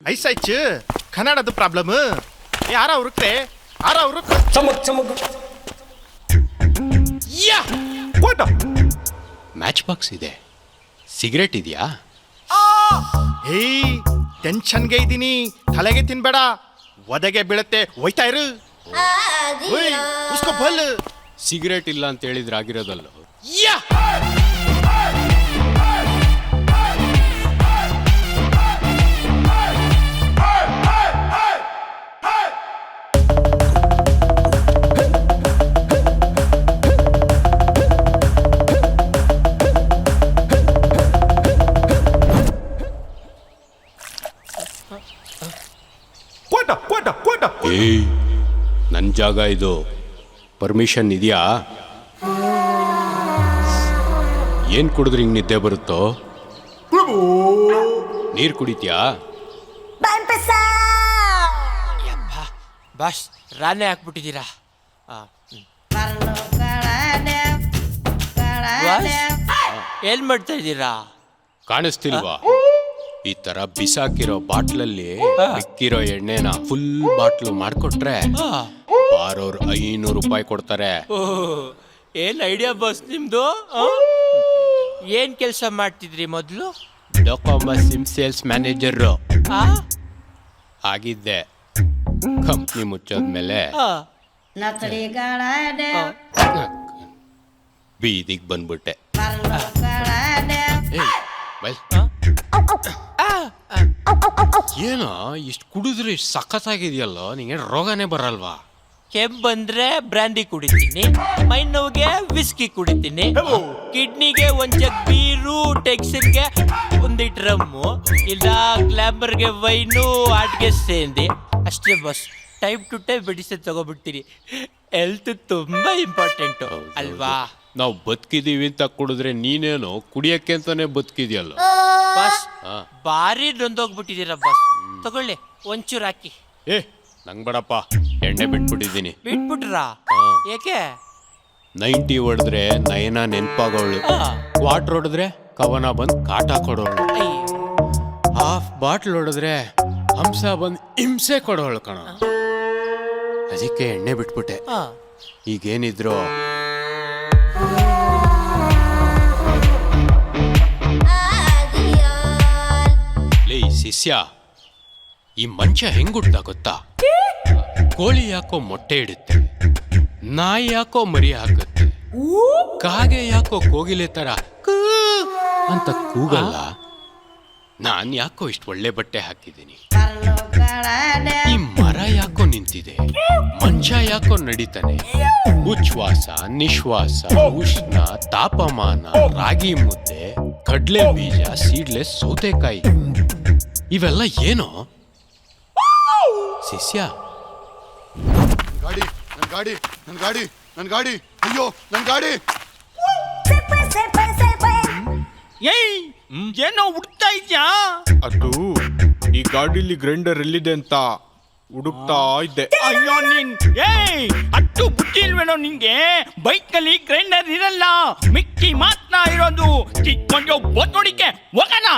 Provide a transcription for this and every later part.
ಐಸಾಯ್ತು ಕನ್ನಡದ ಪ್ರಾಬ್ಲಮ್ ಯಾರ ಹುರುಕ್ರೆ ಚಮಕ್ ಚಮಕ್ ಯಾ photo match box ಇದೆ, ಸಿಗರೇಟ್ ಇದೆಯಾ? ಏಯ್ ಟೆನ್ಷನ್ಗೆ ಇದ್ದೀನಿ, ತಲೆಗೆ ತಿನ್ಬೇಡ, ಒದಗೆ ಬೀಳುತ್ತೆ, ಒಯ್ತಾ ಇರು. ಓಯ್ ಉಸ್ಕೋ ಬಲ್. ಸಿಗರೇಟ್ ಇಲ್ಲ ಅಂತ ಹೇಳಿದ್ರೆ ಆಗಿರೋದಲ್ಲ. ಯಾ ಏಯ್, ನನ್ನ ಜಾಗ ಇದು, ಪರ್ಮಿಷನ್ ಇದೆಯಾ? ಏನ್ ಕುಡಿದ್ರೆ ಹಿಂಗ್ ನಿದ್ದೆ ಬರುತ್ತೋ? ನೀರು ಕುಡಿತೀಯಾ? ಬಾಸ್ ರಾನೇ ಹಾಕ್ಬಿಟ್ಟಿದ್ದೀರಾ. ಏನ್ ಮಾಡ್ತಾ ಇದ್ದೀರಾ? ಕಾಣಿಸ್ತಿಲ್ವಾ? ಈ ತರ ಬಿಸಾಕಿರೋ ಬಾಟ್ಲಲ್ಲಿ ಬಿಕ್ಕಿರೋ ಎಣ್ಣೆನ ಫುಲ್ ಬಾಟ್ಲು ಮಾಡ್ಕೊಟ್ರೆ ಬಾರೋರು 500 ರೂಪಾಯಿ ಕೊಡ್ತಾರೆ. ಏನ್ ಐಡಿಯಾ ಬಾಸ್ ನಿಮ್ದು? ಏನ್ ಕೆಲಸ ಮಾಡ್ತಿದ್ರಿ ಮೊದ್ಲು? ಡೊಕೊಮೊ ಸಿಮ್ ಸೇಲ್ಸ್ ಮ್ಯಾನೇಜರ್ ಆಗಿದ್ದೆ. ಕಂಪ್ನಿ ಮುಚ್ಚೋದ್ಮೇಲೆ ಬೀದಿಗೆ ಬಂದ್ಬಿಟ್ಟೆ. ಏನೋ ಇಷ್ಟು ಕುಡಿದ್ರೆ ಇಷ್ಟು ಸಖತ್ತಾಗಿದೆಯಲ್ಲ, ನಿಂಗೆ ರೋಗನೇ ಬರಲ್ವಾ? ಕೆಮ್ಮು ಬಂದ್ರೆ ಬ್ರ್ಯಾಂಡಿ ಕುಡಿತೀನಿ, ಮೈ ನೋವಿಗೆ ವಿಸ್ಕಿ ಕುಡಿತೀನಿ, ಕಿಡ್ನಿಗೆ ಒಂದ್ ಜಗ್ ಬೀರು, ಟೆಕ್ಸನ್ಗೆ ಒಂದಿಟ್ಟು ರಮ್ಮು, ಇಲ್ಲ ಗ್ಲಾಮರ್ಗೆ ವೈನು, ಆಟ್ಗೆ ಸೇಂದಿ ಅಷ್ಟೇ ಬಸ್. ಟೈಮ್ ಟು ಟೈಮ್ ಮೆಡಿಸಿನ್ ತಗೋಬಿಡ್ತೀನಿ. ಹೆಲ್ತ್ ತುಂಬಾ ಇಂಪಾರ್ಟೆಂಟು ಅಲ್ವಾ? ನಾವು ಬದುಕಿದೀವಿ ಅಂತ ಕುಡಿದ್ರೆ ನೀನೇನು ಕುಡಿಯಕ್ಕೆ ಅಂತಾನೆ ಬದುಕಿದ್ಯಲ್ಲ. ಬಸ್ ಭಾರಿ ನೊಂದೋಗ್ಬಿಟ್ಟಿದ್ದೀರ ಬಸ್. ತಗೊಳ್ಳಿ ಒಂಚೂರು ಹಾಕಿ. ನಂಗ್ ಬೇಡಪ್ಪ, ಎಣ್ಣೆ ಬಿಟ್ಬಿಟ್ಟಿದ್ದೀನಿ. ಬಿಟ್ಬಿಟ್ರಾ? ಏಕೆ? 90 ಹೊಡೆದ್ರೆ ನಯನ ನೆನ್ಪಾಗೋಳು, ವಾಟರ್ ಹೊಡೆದ್ರೆ ಕವನ ಬಂದ್ ಕಾಟ ಕೊಡೋಳು, ಹಾಫ್ ಬಾಟ್ಲ್ ಹೊಡೆದ್ರೆ ಹಂಸ ಬಂದ್ ಹಿಂಸೆ ಕೊಡೋಳು ಕಣ. ಅದಕ್ಕೆ ಎಣ್ಣೆ ಬಿಟ್ಬಿಟ್ಟೆ. ಈಗೇನಿದ್ರು ಲೇ ಶಿಷ್ಯ, ಈ ಮಂಚ ಹೆಂಗುಡ್ದ ಗೊತ್ತಾ? ಕೋಳಿ ಯಾಕೋ ಮೊಟ್ಟೆ ಇಡುತ್ತೆ, ನಾಯಿ ಯಾಕೋ ಮರಿ ಹಾಕುತ್ತೆ, ಕಾಗೆ ಯಾಕೋ ಕೋಗಿಲೆ ತರ ಅಂತ ಕೂಗಲ್ಲ. ನಾನ್ ಯಾಕೋ ಇಷ್ಟು ಒಳ್ಳೆ ಬಟ್ಟೆ ಹಾಕಿದ್ದೀನಿ, ಈ ಮರ ಯಾಕೋ ನಿಂತಿದೆ, ಮಂಚ ಯಾಕೋ ನಡೀತಾನೆ, ಉಚ್ಛ್ವಾಸ ನಿಶ್ವಾಸ, ಉಷ್ಣ ತಾಪಮಾನ, ರಾಗಿ ಮುದ್ದೆ, ಕಡ್ಲೆ ಬೀಜ, ಸೀಡ್ಲೆಸ್ ಸೌತೆಕಾಯಿ, ಇವೆಲ್ಲ ಏನೋ ಶಿಷ್ಯ? ನನ್ ಗಾಡಿ ಅಯ್ಯೋ ನನ್ ಗಾಡಿ. ಏಯ್ ಏನೋ ಹುಡುಕ್ತಾ ಇದ್ಯಾ? ಅದು ಈ ಗಾಡಿಲಿ ಗ್ರೈಂಡರ್ ಎಲ್ಲಿದೆ ಅಂತ ಹುಡುಕ್ತಾ ಇದ್ದೆ. ಅಯ್ಯೋ ನೀನ್ ಅಷ್ಟು ಬುದ್ಧಿ ಇಲ್ವೇನೋ ನಿಂಗೆ? ಬೈಕ್ ಅಲ್ಲಿ ಗ್ರೈಂಡರ್ ಇರಲ್ಲ, ಮಿಕ್ಕಿ ಮಾತ್ರ ಇರೋದು. ಕಿತ್ಕೊಂಡು ಬೋತೋಡಿಕೆ ಹೋಗೋಣ.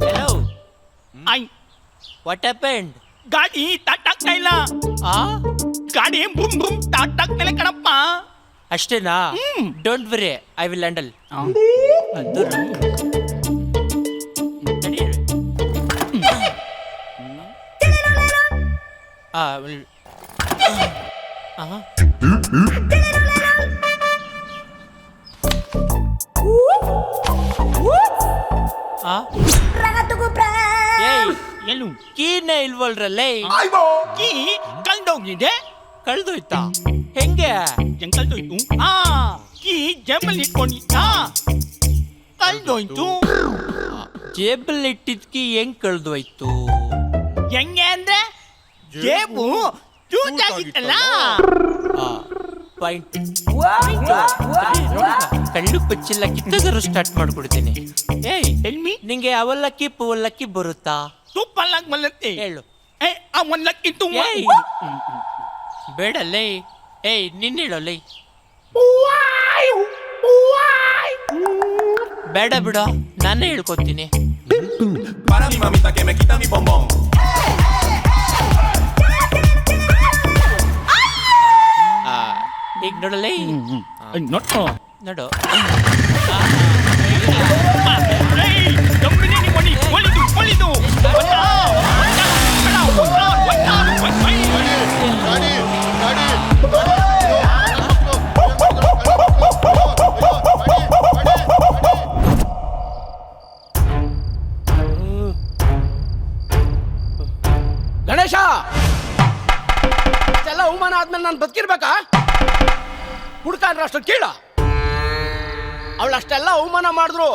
Hello, I what happened? ಗಾಡಿ ತಾಟಾಗ್ತಾ ಇಲ್ಲ. ಗಾಡಿ ಬುಮ್ ಬುಮ್ ತಾಟಾಗ್ತಾ ಇಲ್ಲ ಕಣಪ್ಪ. ಅಷ್ಟೇನಾ? Don't worry, I will handle. ಏನು ಕೀನೇ ಇಲ್ವಲ್ರಲ್ಲೇ? ಕೀ ಕಳ್ದೋಗಿದೆ. ಕಳ್ದೋಯ್ತಾ? ಹೆಂಗೆ ಕಳ್ದೋಯ್ತು? ಕೀ ಜೇಬಲ್ಲಿ ಇಟ್ಕೊಂಡಿದ್ದ, ಕಳ್ದೋಯ್ತು. ಜೇಬಲ್ಲಿ ಇಟ್ಟಿದ್ಕಿ ಹೆಂಗ್ ಕಳ್ದೋಯ್ತು? ಹೆಂಗೆ ಅಂದ್ರೆ ಜೇಬು ಚೂಚಾಗಿತ್ತಲ್ಲ. ಪಾಯಿಂಟ್. ಕಳ್ಳು ಪಚ್ಚಿಲ್ಲ ಕಿತ್ತದರು ಸ್ಟಾರ್ಟ್ ಮಾಡ್ಕೊಡ್ತೀನಿ. ಏಯ್ ಎಲ್ಮಿ, ನಿಂಗೆ ಅವಲಕ್ಕಿ ಪುವಲ್ಲಕ್ಕಿ ಬರುತ್ತಾ? ತುಪ್ಪಲ್ಲಾಗ ಬಲ್ಲತ್ತೆ. ಹೇಳು. ಅವಲಕ್ಕಿ ತುಂಬ ಬೇಡಲ್ಲೇ. ಏಯ್ ನಿನ್ನ ಹೇಳೋಲ್ಲೇ. ಬೇಡ ಬಿಡೋ, ನಾನೇ ಹೇಳ್ಕೊತೀನಿ. Para mi mamita que me quita mi bombón. ಈಗ ನೋಡಲೇ, ನೋಡು ನೋಡು. ಒಳಿದು ಗಾಡಿ ಗಾಡಿ ಗಣೇಶ, ಇದೆಲ್ಲ ಅವಮಾನ ಆದ್ಮೇಲೆ ನಾನು ಬದುಕಿರ್ಬೇಕಾ? ಹುಡ್ಕಾಂಡ್ರೆ ಅಷ್ಟು ಕೀಳ. ಅವಳು ಅಷ್ಟೆಲ್ಲ ಅವಮಾನ ಮಾಡಿದ್ರು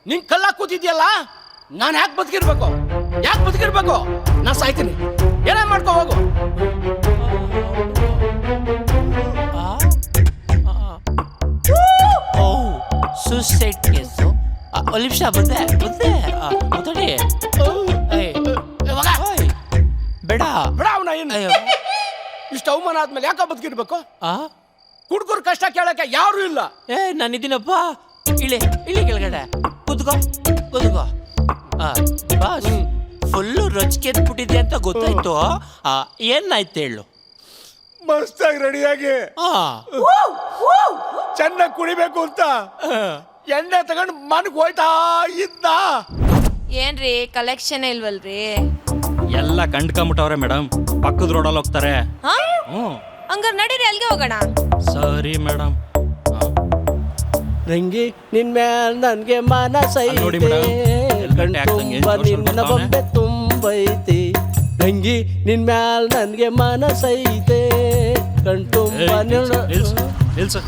ನಿನ್ ಕಲ್ಲ ಕೂತಿದ್ಯಲ್ಲ, ನಾನು ಯಾಕೆ ಬದುಕಿರ್ಬೇಕು? ಯಾಕೆ ಬದುಕಿರ್ಬೇಕು? ನಾನು ಸಾಯ್ತೀನಿ, ಏನೇ ಮಾಡ್ಕೋ ಹೋಗು. ಓ, ಸುಸೈಡ್ ಕೇಸು. ಒಂದು ನಿಮಿಷ ಬಂದೆ ಮಾತಾಡಿ. ಬೇಡ ಬಿಡ ಅವನ. ಏನು ಅಯ್ಯೋ, ಇಷ್ಟು ಅವಮಾನ ಆದ್ಮೇಲೆ ಯಾಕೆ ಬದುಕಿರ್ಬೇಕು? ಆ ಹುಡ್ಗರು ಕಷ್ಟ ಕೇಳಕ್ಕೆ ಯಾರು ಇಲ್ಲ. ನಾನಿದ್ದೀನಪ್ಪ. ಇಳಿ ಇಳಿ ಕೆಳಗಡೆ ಕುದ್ಕೋ ಕುದ್ಕೋ. ಬಾಸ್, ಫುಲ್ಲು ರೊಚ್ಕೆದ್ಬಿಟ್ಟಿದೆ ಅಂತ ಗೊತ್ತಾಯ್ತು. ಏನಾಯ್ತು ಹೇಳು. ಮಸ್ತಾಗಿ ರೆಡಿಯಾಗಿ ಆ ಚೆನ್ನಾಗಿ ಕುಡಿಬೇಕು ಅಂತ ಎಣ್ಣೆ ತಗೊಂಡು ಮನಗ್ ಹೋಯ್ತಾ ಇದ್ದ. ಏನ್ರಿ ಕಲೆಕ್ಷನ್ ಇಲ್ವಲ್ರಿ? ಎಲ್ಲ ಕಂಡ್ಕೊಂಬಿಟ್ಟವ್ರೆ ಮೇಡಮ್. ಪಕ್ಕದ ರೋಡಲ್ಲಿ ಹೋಗ್ತಾರೆ. ಹಂಗಾರೆ ನಡೀರಿ, ಅಲ್ಲಿಗೆ ಹೋಗೋಣ. ಸರಿ ಮೇಡಮ್. ರಂಗಿ ನಿನ್ ಮ್ಯಾಲ್ ನನ್ಗೆ ಮನಸೈತೆ, ನೋಡಿ ಮೇಡಮ್, ಹೆಲ್ಮೆಟ್ ಹಾಕ್ದಂಗೆ ಕಣ್ತುಂಬ ನಿನ್ನ ಬೊಂಬೆ ತುಂಬೈತಿ. ರಂಗಿ ನಿನ್ ಮ್ಯಾಲ್ ನನ್ಗೆ ಮನಸೈತೆ, ಕಣ್ತುಂಬ ನಿಲ್ಸು.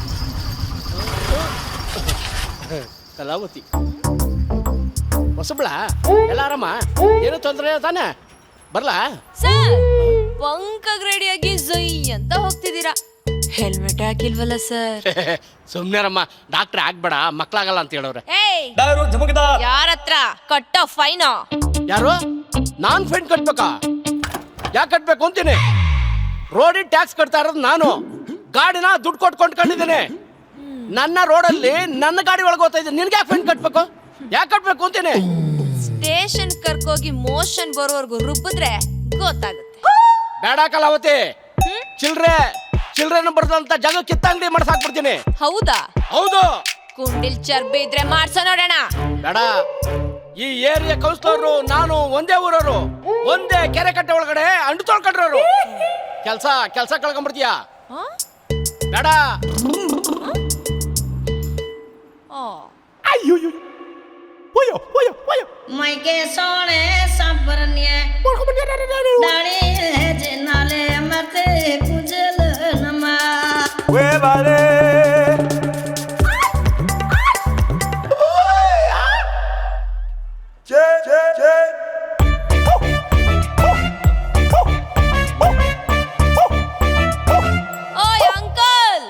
ಕಲಾವತಿ ಹೊಸಬ್ಳ, ಎಲ್ಲ ಆರಾಮ? ಏನೋ ತೊಂದರೆ ತಾನೆ? ಬರ್ಲಾ? ಸರ್, ಪಂಕಗ್ ರೆಡಿಯಾಗಿ ಜೈ ಅಂತ ಹೋಗ್ತಿದ್ದೀರಾ, ಹೆಲ್ಮೆಟ್ ಹಾಕಿಲ್ವಲ್ಲ ಸರ್? ಸುಮ್ನೆರಮ್ಮ, ಡಾಕ್ಟ್ರ್ ಆಗ್ಬೇಡ, ಮಕ್ಳಾಗಲ್ಲ ಅಂತ ಹೇಳವ್ರೆ. ಏಯ್, ಯಾರತ್ರ ಕಟ್ಟೋ ಫೈನ್? ಯಾರು? ನಾನ್ ಫೈನ್ ಕಟ್ಬೇಕಾ? ಯಾಕೆ ಕಟ್ಬೇಕು ಅಂತೀನಿ? ರೋಡಿನ ಟ್ಯಾಕ್ಸ್ ಕಟ್ತಾ ಇರೋದು ನಾನು, ಗಾಡಿನ ದುಡ್ಡು ಕೊಟ್ಕೊಂಡಿದ್ದೇನೆ. ನನ್ನ ರೋಡಲ್ಲಿ ನನ್ನ ಗಾಡಿ ಒಳಗೆ ಹೋಗ್ತಾ ಇದ್ದೀನಿ, ನಿನ್ಗೆ ಯಾಕೆ ಫೈನ್ ಕಟ್ಬೇಕು? ಯಾಕೆ ಕಟ್ಬೇಕು ಅಂತೀನಿ? ಸ್ಟೇಷನ್ ಕರ್ಕೋಗಿ ಮೋಷನ್ ಬರೋವರ್ಗು ರುಬ್ಬಿದ್ರೆ ಗೊತ್ತಾಗುತ್ತೆ. ಬೇಡ ಕಲಾವತಿ, ಚಿಲ್ಡ್ರೆ ಬರ್ದಂತ ಜಾಗ ಕಿತ್ತಂಗಡಿ ಮಾಡ್ಸಾಕ್ಬಿಡ್ತೀನಿ. ಹೌದಾ? ಹೌದು. ಕುಂಡಿಲ್ ಚರ್ಬಿ ಇದ್ರೆ ಮಾಡ್ಸೋ ನೋಡೋಣ. ಬೇಡ, ಈ ಏರಿಯಾ ಕೌನ್ಸಿಲರು ನಾನು ಒಂದೇ ಊರವರು, ಒಂದೇ ಕೆರೆ ಕಟ್ಟೆ ಒಳಗಡೆ ಅಂಡು ತೊಳ್ಕೊಂಡ್ರವರು. ಕೆಲ್ಸ ಕಳ್ಕೊಂಡ್ಬಿಡ್ತೀಯಾ? ಬೇಡ. ಮೈಕೆ ಸೋಳೆ ಸಂಪರ್ಣ್ಯ ದಾಳಿ ನಾಳೆ ಮತ್ತೆ ಕುಜಲ ನಮ ಓಯ್ ಅಂಕಲ್.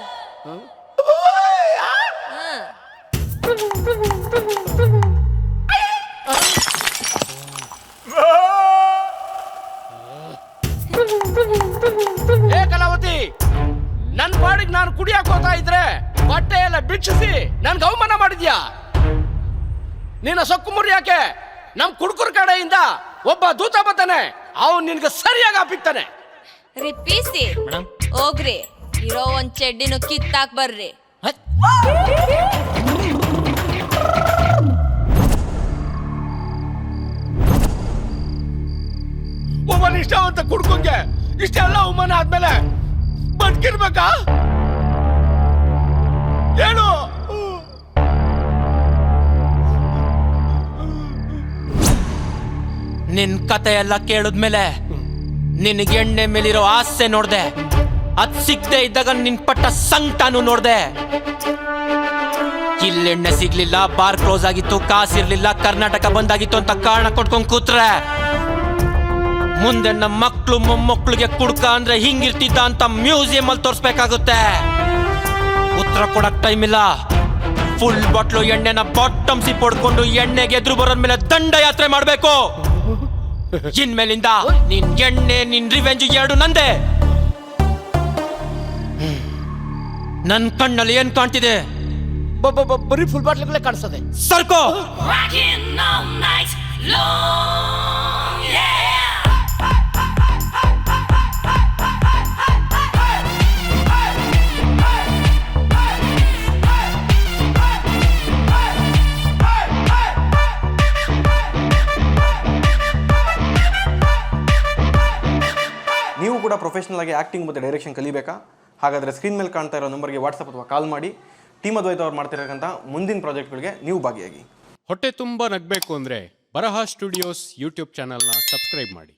ಏ ಕಲಾವತಿ, ನನ್ ಪಾಡಿಗೆ ನಾನು ಕುಡಿಯಕ್ ಹೋಗ್ತಾ ಇದ್ರೆ ಬಟ್ಟೆ ಎಲ್ಲ ಬಿಚ್ಚಿಸಿ ನನ್ಗೆ ಅವಮಾನ ಮಾಡಿದ್ಯಾ? ನಿನ್ನ ಸೊಕ್ಕು ಮುರಿಯಾಕೆ ನಮ್ ಕುಡುಕರ ಕಡೆಯಿಂದ ಒಬ್ಬ ದೂತ ಬರ್ತಾನೆ, ಅವನು ನಿನ್ಗೆ ಸರಿಯಾಗಿ ಅಪ್ಪಿಕ್ತಾನೆ. ರಿಪೀಸಿ ಹೋಗ್ರಿ, ಇರೋ ಒಂದ್ ಚೆಡ್ಡಿನ ಕಿತ್ತಾಕ್ ಬರ್ರಿ. ಒಬ್ಬ ನಿಷ್ಠಾವಂತ ಕುಡ್ಕೊಂಗೆ ಇಷ್ಟೆಲ್ಲ ಅವಮಾನ ಆದ್ಮೇಲೆ ಬದುಕಿರ್ಬೇಕಾ? ಹೇಳು. ನಿನ್ ಕತೆ ಎಲ್ಲ ಕೇಳಿದ್ಮೇಲೆ ನಿನಗೆ ಎಣ್ಣೆ ಮೇಲಿರೋ ಆಸೆ ನೋಡ್ದೆ, ಅದ್ ಸಿಗದೆ ಇದ್ದಾಗ ನಿನ್ ಪಟ್ಟ ಸಂಕಟನು ನೋಡ್ದೆ. ಇಲ್ಲೆಣ್ಣೆ ಸಿಗ್ಲಿಲ್ಲ, ಬಾರ್ ಕ್ಲೋಸ್ ಆಗಿತ್ತು, ಕಾಸಿರ್ಲಿಲ್ಲ, ಕರ್ನಾಟಕ ಬಂದಾಗಿತ್ತು ಅಂತ ಕಾರಣ ಕೊಟ್ಕೊಂಡ್ ಕೂತ್ರೆ ಮುಂದೆ ನಮ್ಮ ಮಕ್ಳು ಮೊಮ್ಮಕ್ಳಿಗೆ ಕುಡ್ಕ ಅಂದ್ರೆ ಹಿಂಗಿರ್ತಿದ್ದ ಅಂತ ಮ್ಯೂಸಿಯಂ ಅಲ್ಲಿ ತೋರಿಸ್ಬೇಕಾಗುತ್ತೆ. ಉತ್ತರ ಕೊಡಕ್ ಟೈಮ್ ಇಲ್ಲ. ಫುಲ್ ಬಾಟ್ಲು ಎಣ್ಣೆನ ಬಾಟಮ್ ಸಿಪ್ ಹೊಡ್ಕೊಂಡು ಎಣ್ಣೆಗೆ ಎದುರು ಬರೋದ್ಮೇಲೆ ದಂಡಯಾತ್ರೆ ಮಾಡ್ಬೇಕು. ಇನ್ಮೇಲಿಂದ ನಿನ್ ಎಣ್ಣೆ, ನಿನ್ ರಿವೆಂಜ್ ಎರಡು ನಂದೆ. ನನ್ ಕಣ್ಣಲ್ಲಿ ಏನ್ ಕಾಣ್ತಿದೆ ಬರೀ ಫುಲ್ ಬಾಟ್ಲಿಗಳೇ ಕಾಣಿಸ್ತದೆ. ಸರ್ಕೋ ನೀವು ಕೂಡ ಪ್ರೊಫೆಷನಲ್ ಆಗಿ ಆ್ಯಕ್ಟಿಂಗ್ ಮತ್ತು ಡೈರೆಕ್ಷನ್ ಕಲಿಬೇಕಾ? ಹಾಗಾದರೆ ಸ್ಕ್ರೀನ್ ಮೇಲೆ ಕಾಣ್ತಾ ಇರೋ ನಂಬರ್ಗೆ ವಾಟ್ಸಪ್ ಅಥವಾ ಕಾಲ್ ಮಾಡಿ ಟೀಮ್ ಅದ್ವೈತ ಅವ್ರು ಮಾಡ್ತಿರಕ್ಕಂಥ ಮುಂದಿನ ಪ್ರಾಜೆಕ್ಟ್ಗಳಿಗೆ ನೀವು ಭಾಗಿಯಾಗಿ. ಹೊಟ್ಟೆ ತುಂಬ ನಗಬೇಕು ಅಂದರೆ ಬರಹ ಸ್ಟುಡಿಯೋಸ್ ಯೂಟ್ಯೂಬ್ ಚಾನಲ್ನ ಸಬ್ಸ್ಕ್ರೈಬ್ ಮಾಡಿ.